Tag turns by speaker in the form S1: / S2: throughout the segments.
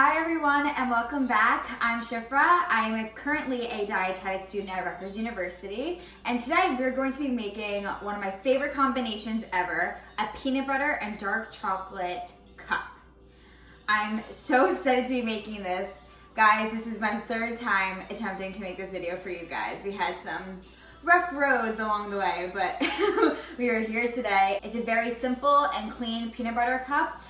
S1: Hi everyone and welcome back. I'm Shifra. I'm currently a dietetics student at Rutgers University, and today we're going to be making one of my favorite combinations ever, a peanut butter and dark chocolate cup. I'm so excited to be making this. Guys, this is my third time attempting to make this video for you guys. We had some rough roads along the way, but we are here today. It's a very simple and clean peanut butter cup.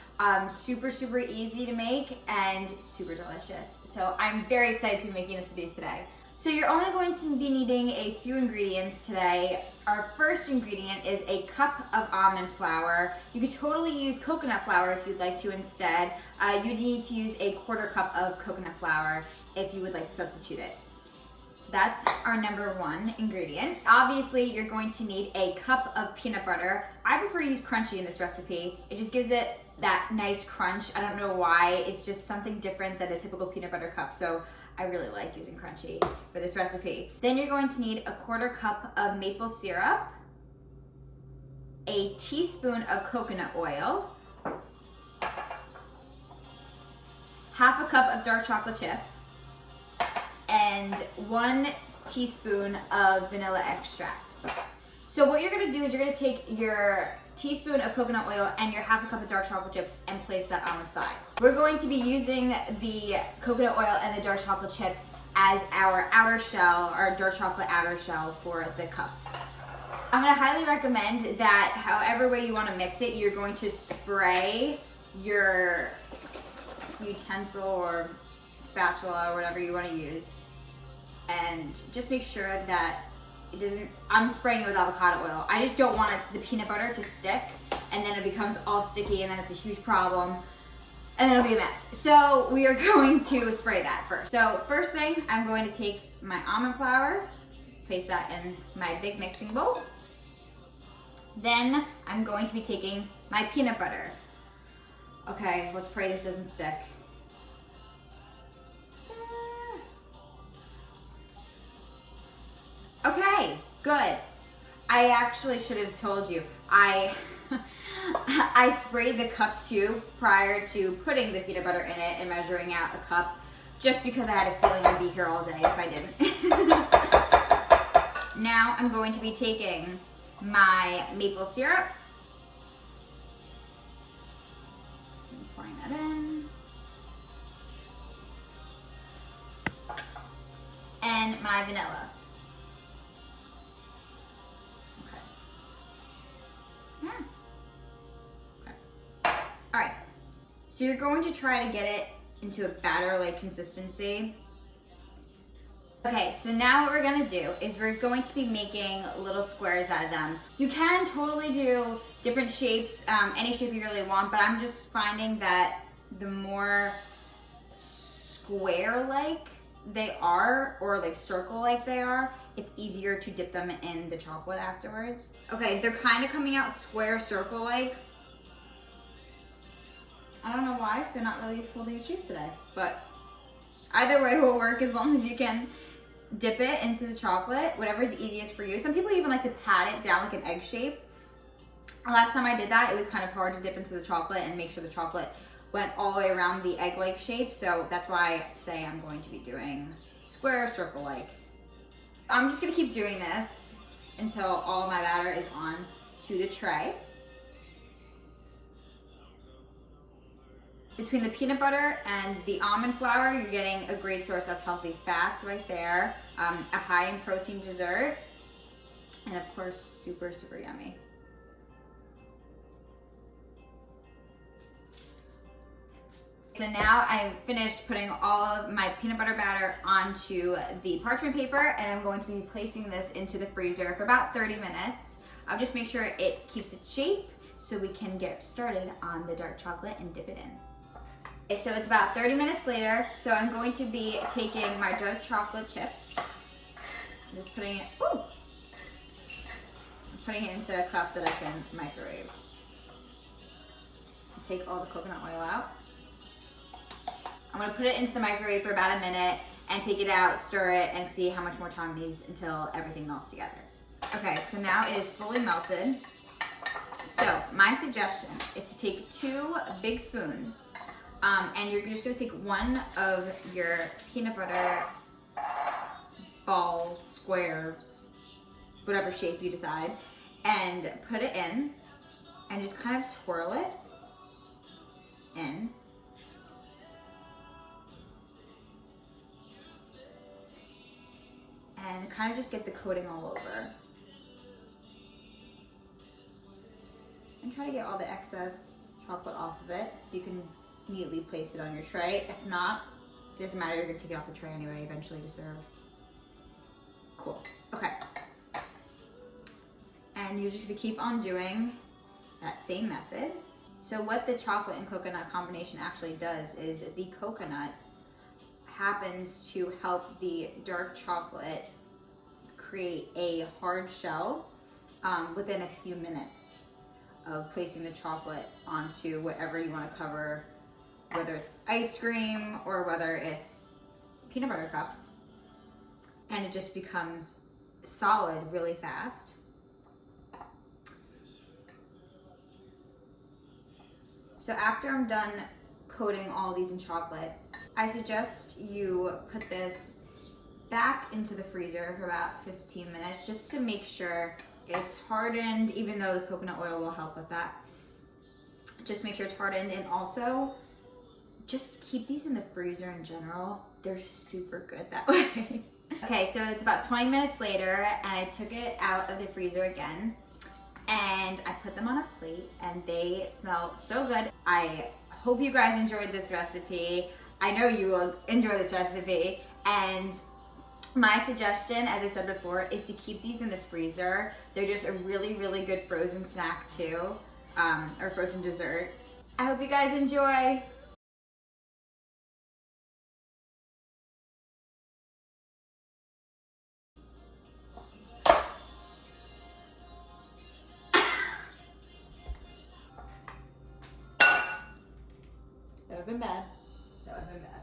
S1: Super easy to make and super delicious. So I'm very excited to be making this video today. So you're only going to be needing a few ingredients today. Our first ingredient is a cup of almond flour. You could totally use coconut flour if you'd like to instead. You need to use a quarter cup of coconut flour if you would like to substitute it. So that's our number one ingredient. Obviously, you're going to need a cup of peanut butter. I prefer to use crunchy in this recipe. It just gives it that nice crunch. I don't know why. It's just something different than a typical peanut butter cup. So I really like using crunchy for this recipe. Then you're going to need a quarter cup of maple syrup, a teaspoon of coconut oil, half a cup of dark chocolate chips, and 1 teaspoon of vanilla extract. So what you're gonna do is you're gonna take your teaspoon of coconut oil and your half a cup of dark chocolate chips and place that on the side. We're going to be using the coconut oil and the dark chocolate chips as our outer shell, our dark chocolate outer shell for the cup. I'm gonna highly recommend that however way you wanna mix it, you're going to spray your utensil or spatula or whatever you wanna use, and just make sure that it doesn't, I'm spraying it with avocado oil. I just don't want the peanut butter to stick and then it becomes all sticky and then it's a huge problem and then it'll be a mess. So we are going to spray that first. So first thing, I'm going to take my almond flour, place that in my big mixing bowl. Then I'm going to be taking my peanut butter. Okay, let's pray this doesn't stick. Okay, good. I actually should have told you. I sprayed the cup too prior to putting the peanut butter in it and measuring out a cup, just because I had a feeling I'd be here all day if I didn't. Now I'm going to be taking my maple syrup, and pouring that in, and my vanilla. Alright, so you're going to try to get it into a batter-like consistency. Okay, so now what we're gonna do is we're going to be making little squares out of them. You can totally do different shapes, any shape you really want, but I'm just finding that the more square-like they are, or like circle-like they are, it's easier to dip them in the chocolate afterwards. Okay, they're kind of coming out square circle-like. I don't know why, they're not really holding a shape today, but either way will work as long as you can dip it into the chocolate, whatever is easiest for you. Some people even like to pat it down like an egg shape. Last time I did that, it was kind of hard to dip into the chocolate and make sure the chocolate went all the way around the egg-like shape, so that's why today I'm going to be doing square circle-like. I'm just gonna keep doing this until all of my batter is on to the tray. Between the peanut butter and the almond flour, you're getting a great source of healthy fats right there, a high in protein dessert, and of course, super yummy. So now I've finished putting all of my peanut butter batter onto the parchment paper, and I'm going to be placing this into the freezer for about 30 minutes. I'll just make sure it keeps its shape so we can get started on the dark chocolate and dip it in. Okay, so it's about 30 minutes later, so I'm going to be taking my dark chocolate chips, I'm just putting it, into a cup that I can microwave. Take all the coconut oil out. I'm gonna put it into the microwave for about a minute and take it out, stir it, and see how much more time it needs until everything melts together. Okay, so now it is fully melted. So my suggestion is to take 2 big spoons And you're just gonna take one of your peanut butter balls, squares, whatever shape you decide, and put it in and just kind of twirl it in. And kind of just get the coating all over. And try to get all the excess chocolate off of it so you can neatly place it on your tray. If not, it doesn't matter, you're gonna take it off the tray anyway eventually to serve. Cool, okay. And you're just gonna keep on doing that same method. So what the chocolate and coconut combination actually does is the coconut happens to help the dark chocolate create a hard shell within a few minutes of placing the chocolate onto whatever you want to cover, whether it's ice cream or whether it's peanut butter cups. And it just becomes solid really fast. So after I'm done coating all these in chocolate, I suggest you put this back into the freezer for about 15 minutes just to make sure it's hardened, even though the coconut oil will help with that. Just make sure it's hardened, and also just keep these in the freezer in general. They're super good that way. Okay, so it's about 20 minutes later and I took it out of the freezer again and I put them on a plate and they smell so good. I hope you guys enjoyed this recipe. I know you will enjoy this recipe, and my suggestion, as I said before, is to keep these in the freezer. They're just a really, really good frozen snack too, or frozen dessert. I hope you guys enjoy. That would have been bad. That would have been bad.